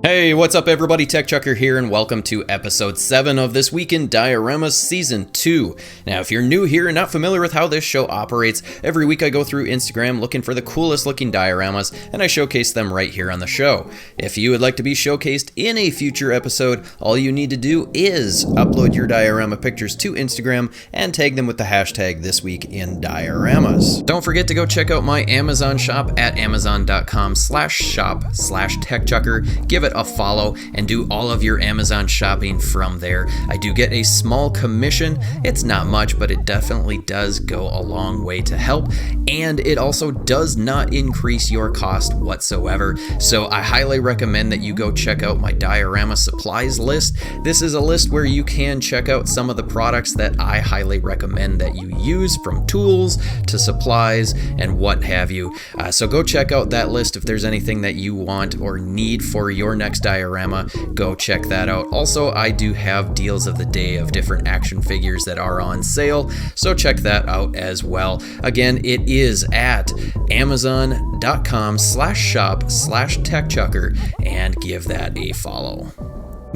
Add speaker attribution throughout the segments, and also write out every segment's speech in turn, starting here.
Speaker 1: Hey, what's up everybody, TechChucker here, and welcome to episode 7 of This Week in Dioramas Season 2. Now, if you're new here and not familiar with how this show operates, every week I go through Instagram looking for the coolest looking dioramas, and I showcase them right here on the show. If you would like to be showcased in a future episode, all you need to do is upload your diorama pictures to Instagram and tag them with the hashtag ThisweekInDioramas. Don't forget to go check out my Amazon shop at amazon.com/shop/TechChucker. Give it a follow and do all of your Amazon shopping from there. I do get a small commission. It's not much, but it definitely does go a long way to help, and it also does not increase your cost whatsoever. So I highly recommend that you go check out my diorama supplies list. This is a list where you can check out some of the products that I highly recommend that you use, from tools to supplies and what have you. So go check out that list. If there's anything that you want or need for your next diorama, go check that out. Also, I do have deals of the day of different action figures that are on sale, so check that out as well. Again, it is at amazon.com/shop/TechChucker, and give that a follow.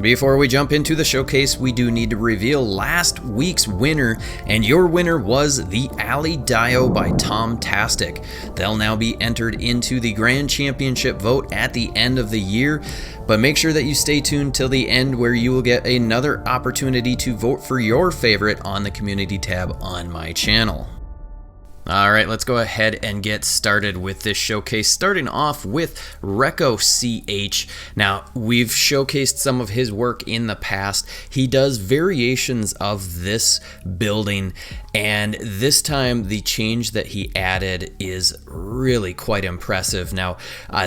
Speaker 1: Before we jump into the showcase, we do need to reveal last week's winner, and your winner was the Alley Dio by Tomtastic. They'll now be entered into the Grand Championship vote at the end of the year, but make sure that you stay tuned till the end, where you will get another opportunity to vote for your favorite on the community tab on my channel. All right, let's go ahead and get started with this showcase, starting off with RecoCH. Now, we've showcased some of his work in the past. He does variations of this building, and this time the change that he added is really quite impressive. Now,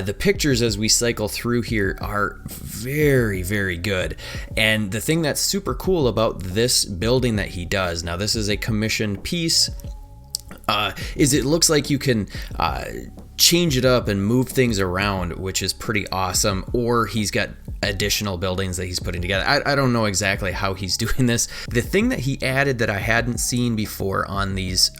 Speaker 1: the pictures as we cycle through here are very, very good. And the thing that's super cool about this building that he does, now this is a commissioned piece, is it looks like you can change it up and move things around, which is pretty awesome. Or he's got additional buildings that he's putting together. I don't know exactly how he's doing this. The thing that he added that I hadn't seen before on these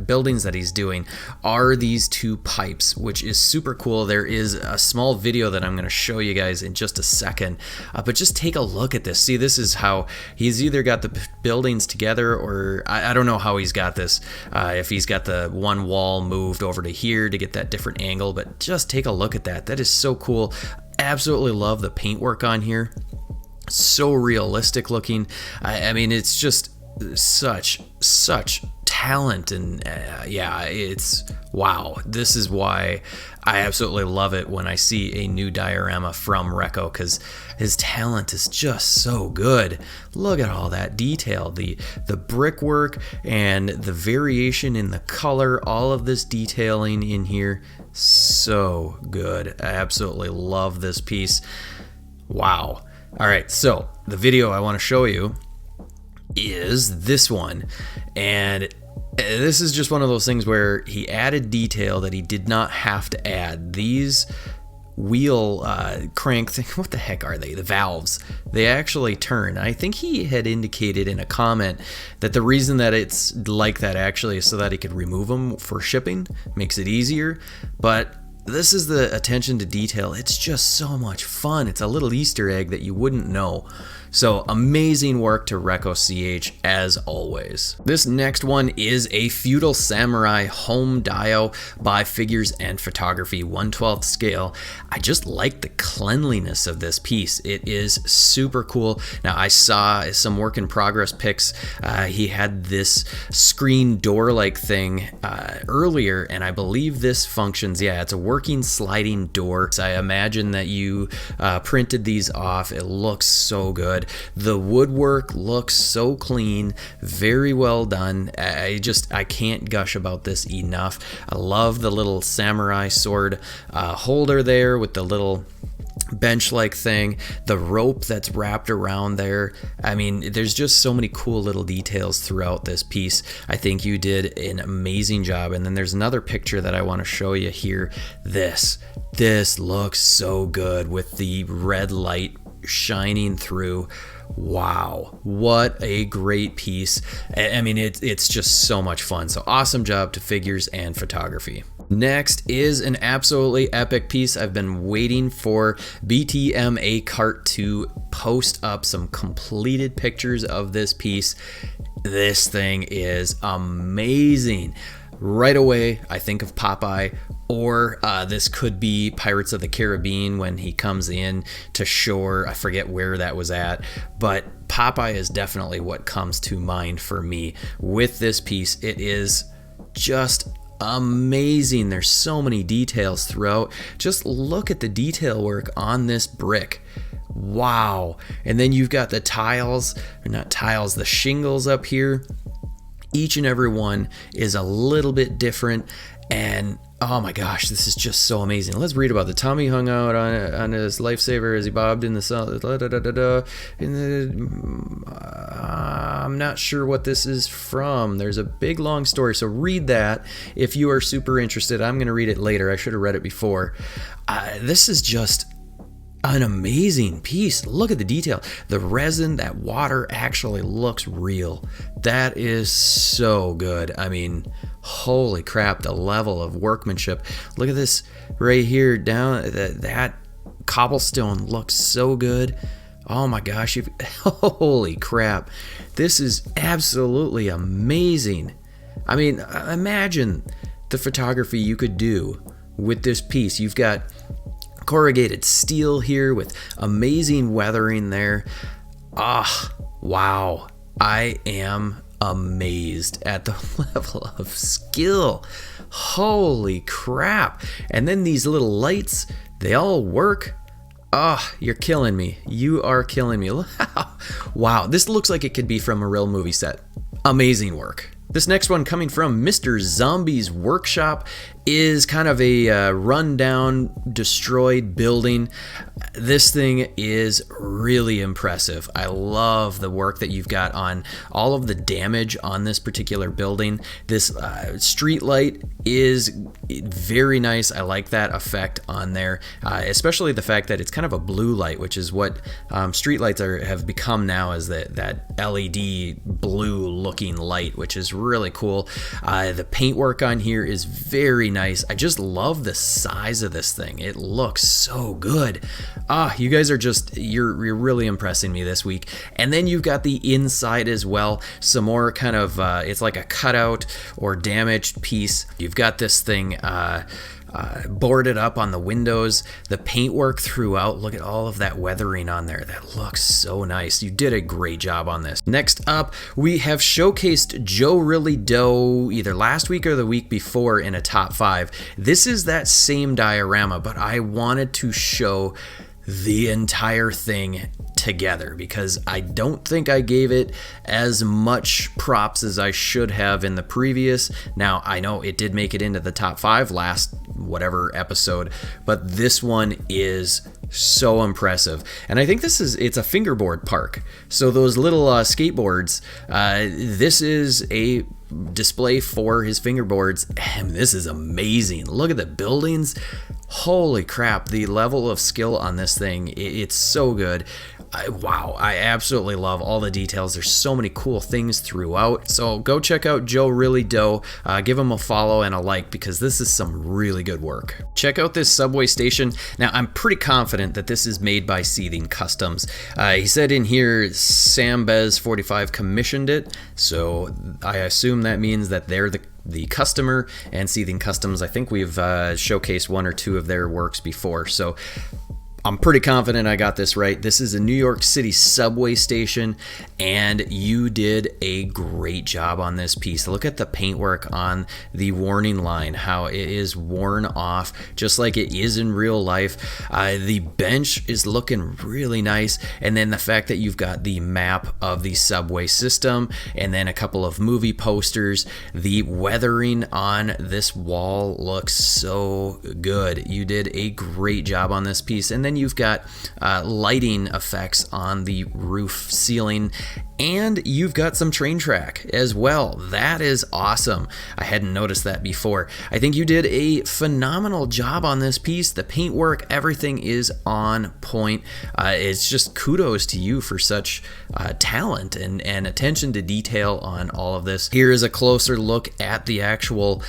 Speaker 1: buildings that he's doing are these two pipes, which is super cool. There is a small video that I'm going to show you guys in just a second, but just take a look at this. See, this is how he's either got the buildings together, or I don't know how he's got this, if he's got the one wall moved over to here to get that different angle, but just take a look at that. That is so cool. Absolutely love the paintwork on here. So realistic looking. I mean, it's just such talent, and yeah, it's wow. This is why I absolutely love it when I see a new diorama from Reco, because his talent is just so good. Look at all that detail, the brickwork and the variation in the color, all of this detailing in here, so good. I absolutely love this piece. Wow. All right, so the video I want to show you is this one, and this is just one of those things where he added detail that he did not have to add. These wheel crank thing, what the heck are they? The valves, they actually turn. I think he had indicated in a comment that the reason that it's like that actually is so that he could remove them for shipping, makes it easier. But this is the attention to detail. It's just so much fun. It's a little Easter egg that you wouldn't know. So amazing work to RecoCH as always. This next one is a Feudal Samurai Home Dio by Figures and Photography, 1/12 scale. I just like the cleanliness of this piece. It is super cool. Now, I saw some work in progress pics. He had this screen door-like thing earlier, and I believe this functions. Yeah, it's a working sliding door. So I imagine that you printed these off. It looks so good. The woodwork looks so clean, very well done. I can't gush about this enough. I love the little samurai sword holder there with the little bench-like thing, the rope that's wrapped around there. I mean, there's just so many cool little details throughout this piece. I think you did an amazing job. And then there's another picture that I want to show you here. This looks so good with the red light shining through. Wow, what a great piece. I mean, it's just so much fun. So awesome job to Figures and Photography. Next is an absolutely epic piece. I've been waiting for BTM Cart to post up some completed pictures of this piece. This thing is amazing. Right away, I think of Popeye, or this could be Pirates of the Caribbean when he comes in to shore. I forget where that was at, but Popeye is definitely what comes to mind for me with this piece. It is just amazing. There's so many details throughout. Just look at the detail work on this brick. Wow. And then you've got the tiles, or not tiles, the shingles up here. Each and every one is a little bit different, and oh my gosh, this is just so amazing. Let's read about the Tommy hung out on his lifesaver as he bobbed in the sun. I'm not sure what this is from. There's a big long story, so read that if you are super interested. I'm going to read it later. I should have read it before. This is just an amazing piece. Look at the detail. The resin, that water actually looks real. That is so good. I mean, holy crap, the level of workmanship. Look at this right here down. That cobblestone looks so good. Oh my gosh, holy crap. This is absolutely amazing. I mean, imagine the photography you could do with this piece. You've got corrugated steel here with amazing weathering there. Wow. I am amazed at the level of skill. Holy crap. And then these little lights, they all work. You're killing me. You are killing me. Wow, this looks like it could be from a real movie set. Amazing work. This next one, coming from Mr. Zombie's Workshop, is kind of a rundown, destroyed building. This thing is really impressive. I love the work that you've got on all of the damage on this particular building. This street light is very nice. I like that effect on there, especially the fact that it's kind of a blue light, which is what street lights have become now, as that LED blue looking light, which is really cool. The paintwork on here is very nice. I just love the size of this thing. It looks so good. You guys are you're really impressing me this week. And then you've got the inside as well. Some more kind of, it's like a cutout or damaged piece. You've got this thing boarded up on the windows, the paintwork throughout. Look at all of that weathering on there. That looks so nice. You did a great job on this. Next up, we have showcased Joe Really Dough either last week or the week before in a top 5. This is that same diorama, but I wanted to show the entire thing together because I don't think I gave it as much props as I should have in the previous. Now, I know it did make it into the top 5 last whatever episode, but this one is so impressive. And I think it's a fingerboard park. So those little skateboards, this is a display for his fingerboards, and this is amazing. Look at the buildings. Holy crap, the level of skill on this thing, it's so good. Wow, I absolutely love all the details. There's so many cool things throughout. So go check out Joe Really Dough. Give him a follow and a like because this is some really good work. Check out this subway station. Now, I'm pretty confident that this is made by Seething Customs. He said in here, Sam Bez 45 commissioned it. So I assume that means that they're the customer, and Seething Customs, I think we've showcased 1 or 2 of their works before. So I'm pretty confident I got this right. This is a New York City subway station, and you did a great job on this piece. Look at the paintwork on the warning line, how it is worn off, just like it is in real life. The bench is looking really nice, and then the fact that you've got the map of the subway system, and then a couple of movie posters. The weathering on this wall looks so good. You did a great job on this piece, and then you've got lighting effects on the roof ceiling And you've got some train track as well. That is awesome. I hadn't noticed that before. I think you did a phenomenal job on this piece. The paintwork, everything is on point. It's just kudos to you for such talent and attention to detail on all of this. Here is a closer look at the actual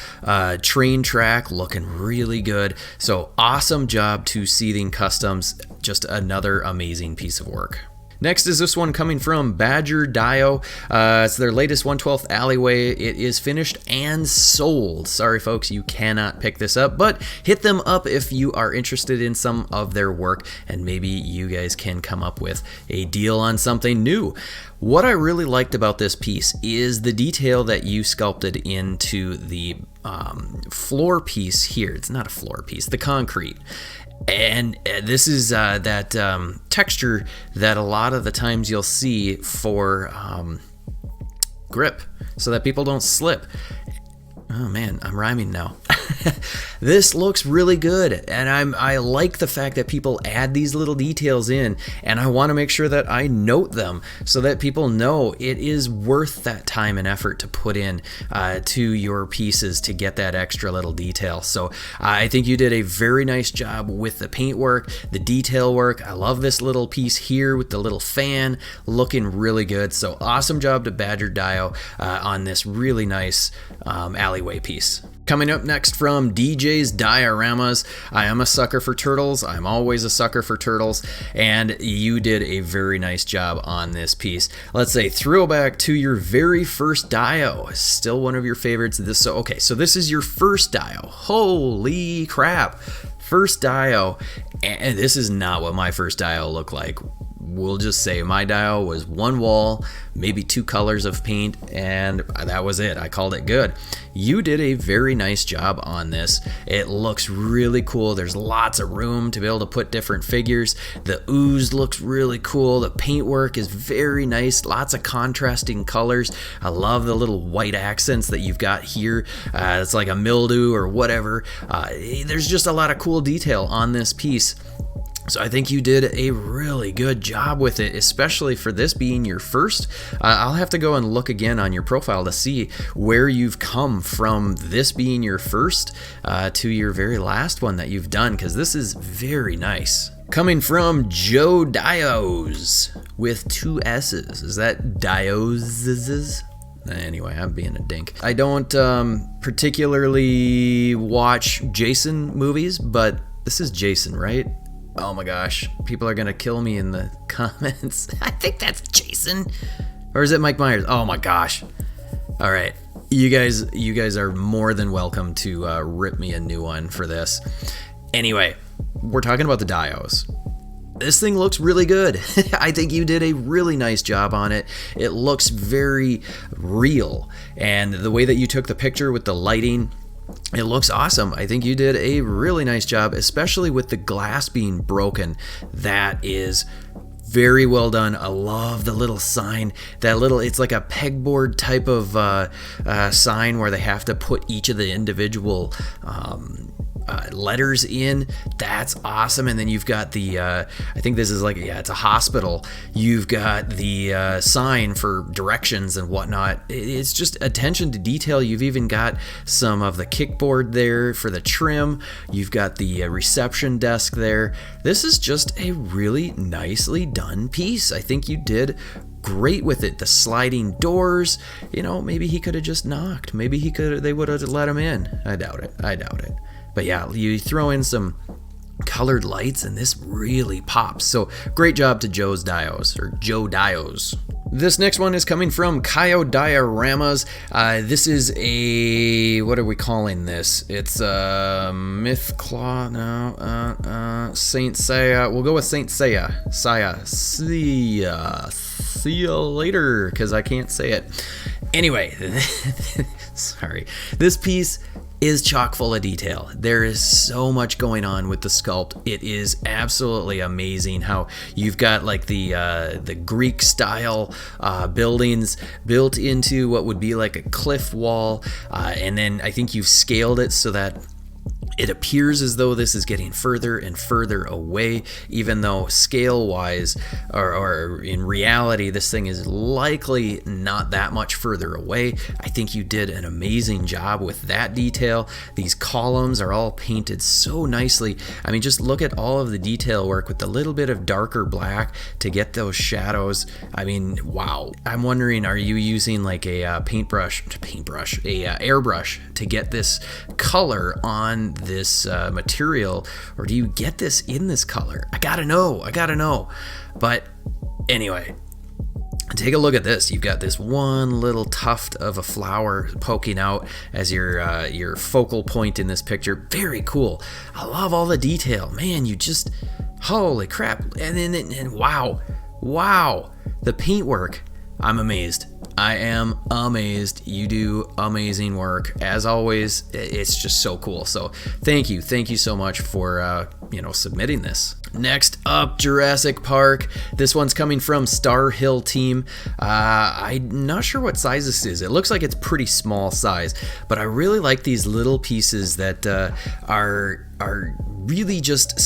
Speaker 1: train track, looking really good. So awesome job to Seething Customs. Just another amazing piece of work. Next is this one coming from Badger Dio. It's their latest 1/12 alleyway. It is finished and sold. Sorry folks, you cannot pick this up, but hit them up if you are interested in some of their work, and maybe you guys can come up with a deal on something new. What I really liked about this piece is the detail that you sculpted into the floor piece here. It's not a floor piece, the concrete. And this is that texture that a lot of the times you'll see for grip, so that people don't slip. Oh man, I'm rhyming now. This looks really good, and I like the fact that people add these little details in, and I want to make sure that I note them so that people know it is worth that time and effort to put in to your pieces to get that extra little detail. So I think you did a very nice job with the paintwork, the detail work. I love this little piece here with the little fan, looking really good. So awesome job to Badger Dio on this really nice alleyway piece. Coming up next from DJ's Dioramas. I am a sucker for turtles. I'm always a sucker for turtles, and you did a very nice job on this piece. Let's say throwback to your very first Dio. Still one of your favorites. So this is your first Dio. Holy crap. First Dio, and this is not what my first Dio looked like. We'll just say my Dio was one wall, maybe 2 colors of paint, and that was it. I called it good. You did a very nice job on this. It looks really cool. There's lots of room to be able to put different figures. The ooze looks really cool. The paintwork is very nice. Lots of contrasting colors. I love the little white accents that you've got here. It's like a mildew or whatever. There's just a lot of cool detail on this piece. So I think you did a really good job with it, especially for this being your first. I'll have to go and look again on your profile to see where you've come from this being your first to your very last one that you've done, because this is very nice. Coming from Joe Dios with 2 S's. Is that Dios? Anyway, I'm being a dink. I don't particularly watch Jason movies, but this is Jason, right? Oh my gosh, people are gonna kill me in the comments. I think that's Jason. Or is it Mike Myers? Oh my gosh. All right, you guys are more than welcome to rip me a new one for this. Anyway, we're talking about the Dios. This thing looks really good. I think you did a really nice job on it. It looks very real, and the way that you took the picture with the lighting, it looks awesome. I think you did a really nice job, especially with the glass being broken. That is very well done. I love the little sign. It's like a pegboard type of sign where they have to put each of the individual letters in. That's awesome. And then you've got the I think this is like, yeah, it's a hospital. You've got the sign for directions and whatnot. It's just attention to detail. You've even got some of the kickboard there for the trim. You've got the reception desk there. This is just a really nicely done piece. I think you did great with it. The sliding doors, maybe he could have just knocked. Maybe they would have let him in. I doubt it. But yeah, you throw in some colored lights and this really pops. So great job to Joe Dios. This next one is coming from Kaio Dioramas. This is what are we calling this? It's Myth Claw, Saint Seiya. We'll go with Saint Seiya. See ya later, because I can't say it. Anyway, sorry. This piece is chock full of detail. There is so much going on with the sculpt. It is absolutely amazing how you've got like the Greek style buildings built into what would be like a cliff wall, and then I think you've scaled it so that It appears as though this is getting further and further away, even though scale-wise, or in reality, this thing is likely not that much further away. I think you did an amazing job with that detail. These columns are all painted so nicely. I mean, just look at all of the detail work with the little bit of darker black to get those shadows. I mean, wow. I'm wondering, are you using like a airbrush to get this color on this material, or do you get this in this color? I gotta know. But anyway, take a look at this. You've got this one little tuft of a flower poking out as your focal point in this picture. Very cool. I love all the detail, man. You just, holy crap. And wow, the paintwork. I'm amazed. I am amazed. You do amazing work. As always, it's just so cool. So thank you so much for submitting this. Next up, Jurassic Park. This one's coming from Star Hill Team. I'm not sure what size this is. It looks like it's pretty small size, but I really like these little pieces that are really just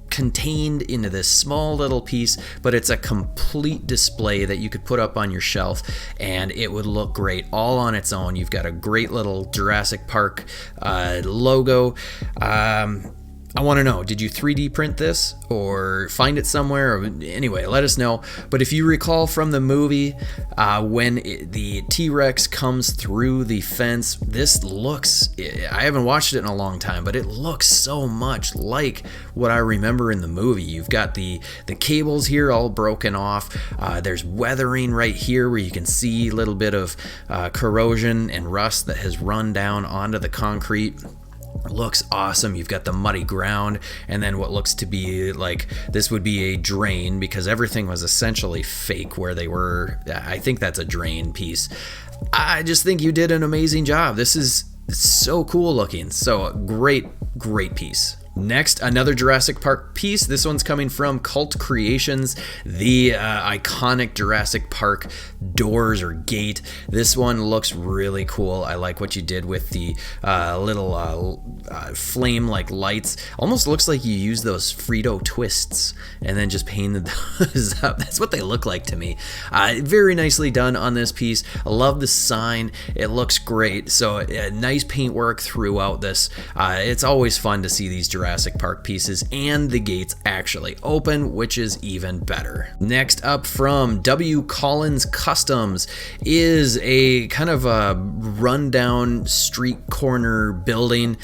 Speaker 1: contained into this small little piece, but it's a complete display that you could put up on your shelf and it would look great all on its own. You've got a great little Jurassic Park logo. I want to know, did you 3D print this or find it somewhere? Anyway, let us know. But if you recall from the movie, when the T-Rex comes through the fence, this looks, I haven't watched it in a long time, but it looks so much like what I remember in the movie. You've got the cables here all broken off. There's weathering right here where you can see a little bit of corrosion and rust that has run down onto the concrete. Looks awesome. You've got the muddy ground and then what looks to be like this would be a drain, because everything was essentially fake where they were. I think that's a drain piece. I just think you did an amazing job. This is so cool looking. So great piece. Next, another Jurassic Park piece. This one's coming from Cult Creations, the iconic Jurassic Park doors or gate. This one looks really cool. I like what you did with the little flame-like lights. Almost looks like you used those Frito twists and then just painted those up. That's what they look like to me. Very nicely done on this piece. I love the sign. It looks great. So nice paintwork throughout this. It's always fun to see these Jurassic Park pieces and the gates actually open, which is even better. Next up from W. Collins Customs is a kind of a rundown street corner building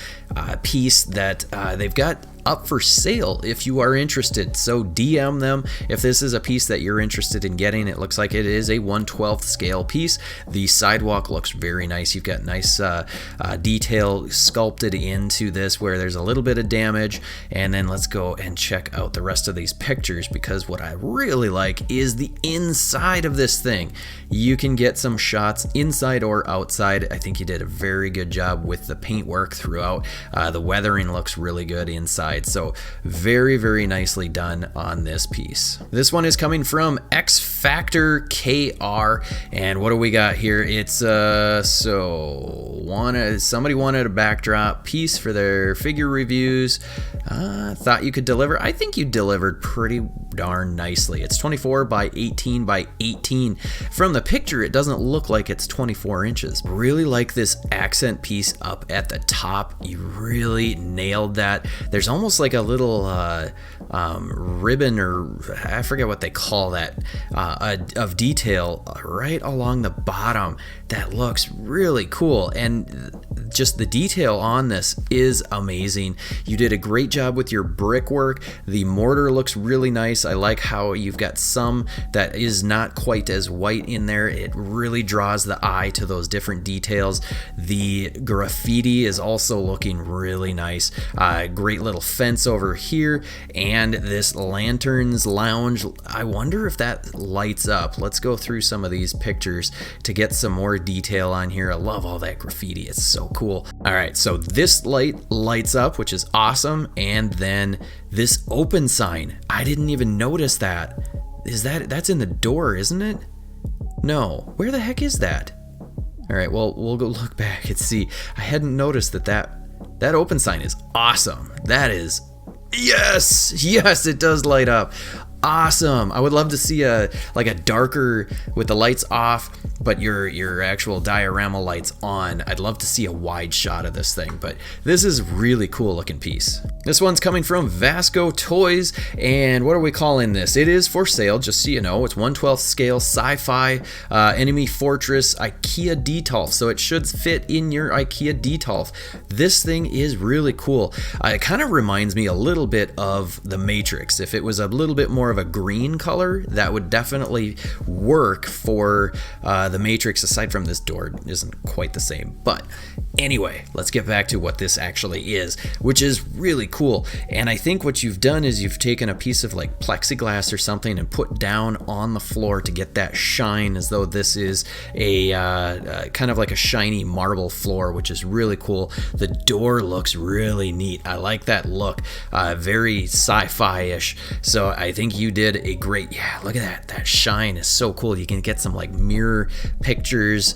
Speaker 1: piece that they've got up for sale if you are interested. So DM them if this is a piece that you're interested in getting. It looks like it is a 1/12 scale piece. The sidewalk looks very nice. You've got nice detail sculpted into this where there's a little bit of damage. And then let's go and check out the rest of these pictures, because what I really like is the inside of this thing. You can get some shots inside or outside. I think you did a very good job with the paintwork throughout. The weathering looks really good inside. So very nicely done on this piece. This one is coming from XFactorKr, and what do we got here? It's somebody wanted a backdrop piece for their figure reviews. Thought you could deliver. I think you delivered pretty darn nicely. It's 24 by 18 by 18. From the picture, it doesn't look like it's 24 inches. Really like this accent piece up at the top. You really nailed that. There's almost like a little ribbon, or I forget what they call that, of detail right along the bottom. That looks really cool, and just the detail on this is amazing. You did a great job with your brickwork. The mortar looks really nice. I like how you've got some that is not quite as white in there. It really draws the eye to those different details. The graffiti is also looking really nice. Great little fence over here, and this lanterns lounge. I wonder if that lights up. Let's go through some of these pictures to get some more detail on here. I love all that graffiti. It's so cool. All right, so this light lights up, which is awesome. And then this open sign, I didn't even notice that. That's in the door, isn't it? No, where the heck is that? All right, well, we'll go look back and see. I hadn't noticed that That open sign is awesome. That is, yes, it does light up. Awesome. I would love to see a darker with the lights off, but your actual diorama lights on. I'd love to see a wide shot of this thing, but this is really cool looking piece. This one's coming from Vasko Toys, and what are we calling this? It is for sale, just so you know. It's 1/12 scale sci-fi enemy fortress IKEA Detolf, so it should fit in your IKEA Detolf. This thing is really cool. It kind of reminds me a little bit of the Matrix. If it was a little bit more of a green color, that would definitely work for the Matrix. Aside from this door isn't quite the same, but anyway, let's get back to what this actually is, which is really cool. And I think what you've done is you've taken a piece of like plexiglass or something and put down on the floor to get that shine, as though this is a kind of like a shiny marble floor, which is really cool. The door looks really neat. I like that look, very sci-fi-ish. So I think you did a great, look at that shine is so cool. You can get some like mirror pictures.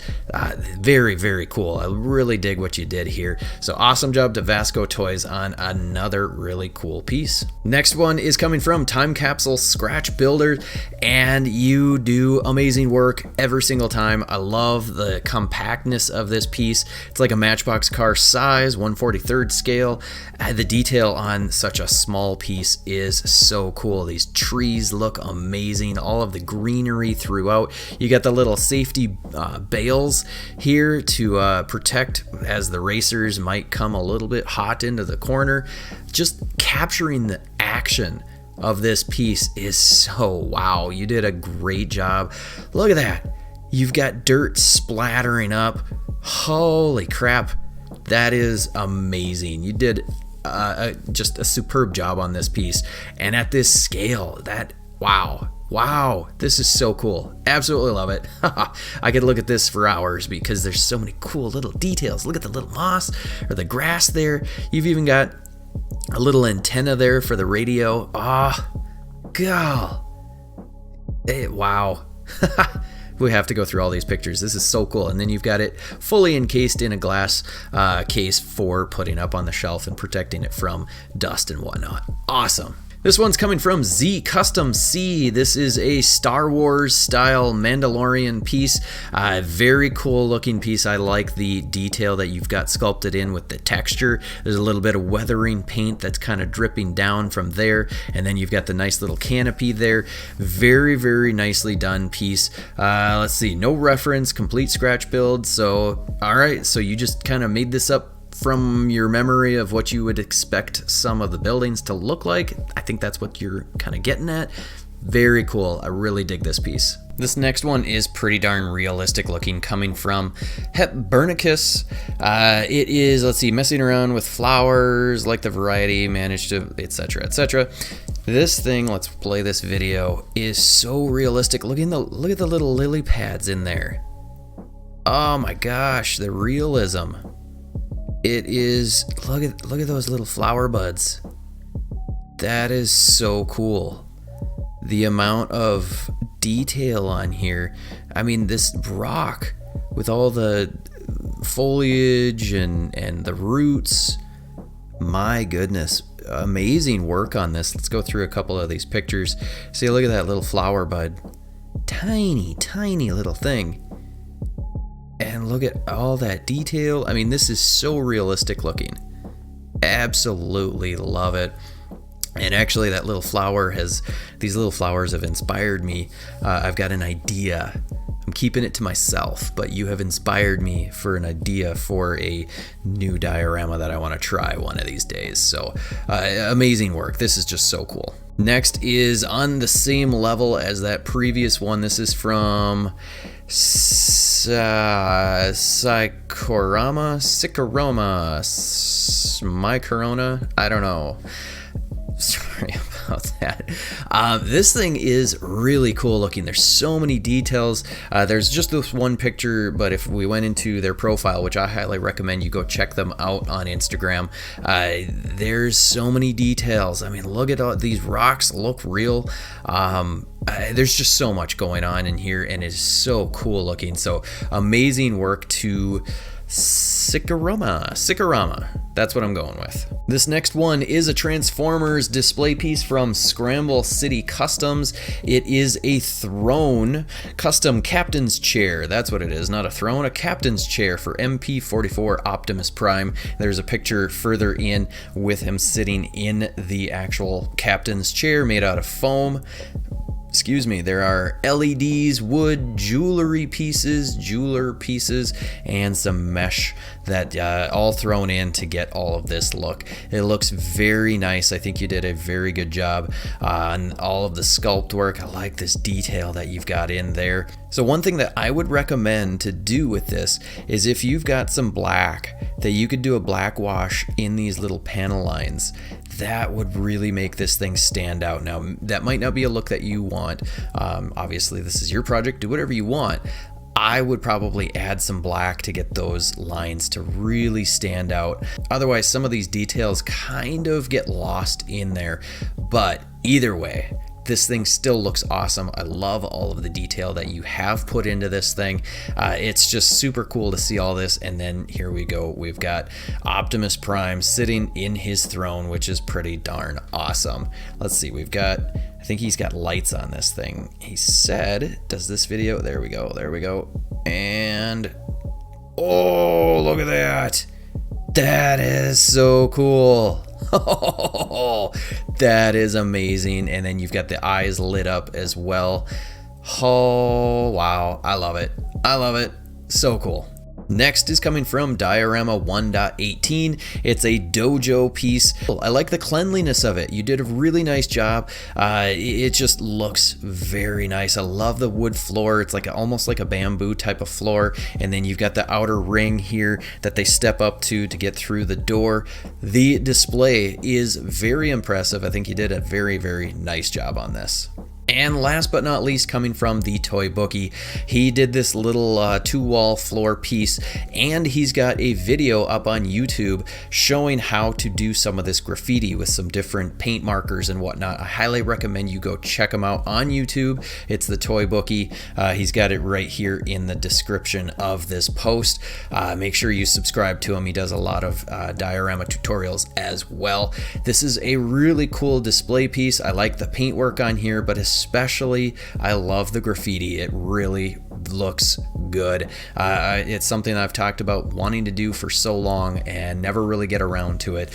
Speaker 1: Very, very cool. I really dig what you did here. So awesome job to Vasko Toys on another really cool piece. Next one is coming from Time Capsule Scratch Builder, and you do amazing work every single time. I love the compactness of this piece. It's like a Matchbox car size, 1/43rd scale. The detail on such a small piece is so cool. These trees look amazing. All of the greenery throughout. You got the little safety bales here to protect as the racers might come a little bit hot into the corner. Just capturing the action of this piece is so wow. You did a great job. Look at that. You've got dirt splattering up. Holy crap. That is amazing. You did just a superb job on this piece. And at this scale, that, wow, this is so cool. Absolutely love it. I could look at this for hours because there's so many cool little details. Look at the little moss or the grass there. You've even got a little antenna there for the radio. God. Wow. We have to go through all these pictures. This is so cool. And then you've got it fully encased in a glass case for putting up on the shelf and protecting it from dust and whatnot. Awesome. This one's coming from Z Custom C. This is a Star Wars style Mandalorian piece. Very cool looking piece. I like the detail that you've got sculpted in with the texture. There's a little bit of weathering paint that's kind of dripping down from there. And then you've got the nice little canopy there. Very, very nicely done piece. Let's see, no reference, complete scratch build. So, all right, so you just kind of made this up from your memory of what you would expect some of the buildings to look like. I think that's what you're kind of getting at. Very cool. I really dig this piece. This next one is pretty darn realistic looking, coming from Hepburnicus. It is, let's see, messing around with flowers, like the variety, managed to, etc., etc. This thing, let's play this video, is so realistic. Look at the little lily pads in there. Oh my gosh, the realism. It is, look at those little flower buds. That is so cool. The amount of detail on here. I mean, this rock with all the foliage and the roots. My goodness, amazing work on this. Let's go through a couple of these pictures. See, look at that little flower bud. Tiny, tiny little thing. And look at all that detail. I mean, this is so realistic looking. Absolutely love it. And actually, that little flower these little flowers have inspired me. I've got an idea. I'm keeping it to myself, but you have inspired me for an idea for a new diorama that I want to try one of these days. So amazing work. This is just so cool. Next is on the same level as that previous one. This is from My Corona. I don't know. Sorry about that. This thing is really cool looking. There's so many details. There's just this one picture, but if we went into their profile, which I highly recommend you go check them out on Instagram, there's so many details. I mean, look at all these rocks, look real. There's just so much going on in here, and it's so cool looking. So amazing work to Sikorama. That's what I'm going with. This next one is a Transformers display piece from Scramble City Customs. It is a throne custom captain's chair. That's what it is, not a throne, a captain's chair for MP44 Optimus Prime. There's a picture further in with him sitting in the actual captain's chair made out of foam. Excuse me, there are LEDs, wood, jeweler pieces, and some mesh that all thrown in to get all of this look. It looks very nice. I think you did a very good job on all of the sculpt work. I like this detail that you've got in there. So one thing that I would recommend to do with this is if you've got some black, that you could do a black wash in these little panel lines. That would really make this thing stand out. Now, that might not be a look that you want. Obviously, this is your project. Do whatever you want. I would probably add some black to get those lines to really stand out. Otherwise, some of these details kind of get lost in there. But either way, this thing still looks awesome. I love all of the detail that you have put into this thing. It's just super cool to see all this. And then here we go. We've got Optimus Prime sitting in his throne, which is pretty darn awesome. Let's see, I think he's got lights on this thing. He said, does this video, there we go. And, oh, look at that. That is so cool. Oh, that is amazing. And then you've got the eyes lit up as well. Oh, wow. I love it. So cool. Next is coming from Diorama 1.18. It's a Dojo piece. I like the cleanliness of it. You did a really nice job. It just looks very nice. I love the wood floor. It's like almost like a bamboo type of floor. And then you've got the outer ring here that they step up to get through the door. The display is very impressive. I think you did a very, very nice job on this. And last but not least, coming from the Toy Bookie, he did this little 2-wall floor piece, and he's got a video up on YouTube showing how to do some of this graffiti with some different paint markers and whatnot. I highly recommend you go check him out on YouTube. It's the Toy Bookie. He's got it right here in the description of this post. Make sure you subscribe to him. He does a lot of diorama tutorials as well. This is a really cool display piece. I like the paintwork on here, but especially I love the graffiti. It really looks good. It's something I've talked about wanting to do for so long and never really get around to it.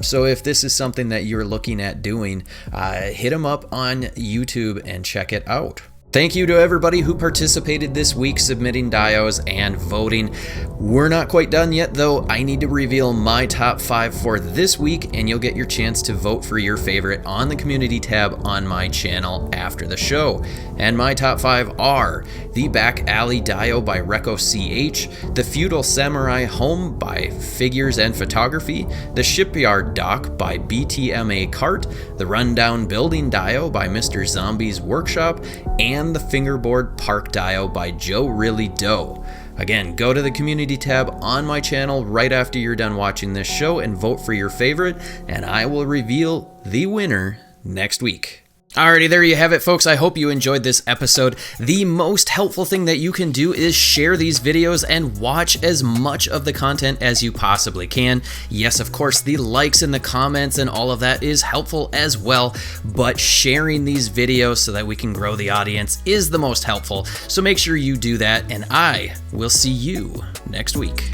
Speaker 1: So if this is something that you're looking at doing, hit him up on YouTube and check it out. Thank you to everybody who participated this week submitting dios and voting. We're not quite done yet though. I need to reveal my top 5 for this week, and you'll get your chance to vote for your favorite on the community tab on my channel after the show. And my top 5 are the Back Alley Dio by RecoCH, the Feudal Samurai Home by Figures and Photography, the Shipyard Dock by BTM Cart, the Rundown Building Dio by Mr. Zombie's Workshop, and the Fingerboard Park Dio by Joe Really Doe. Again, go to the community tab on my channel right after you're done watching this show and vote for your favorite, and I will reveal the winner next week. Alrighty, there you have it, folks. I hope you enjoyed this episode. The most helpful thing that you can do is share these videos and watch as much of the content as you possibly can. Yes, of course, the likes and the comments and all of that is helpful as well, but sharing these videos so that we can grow the audience is the most helpful. So make sure you do that, and I will see you next week.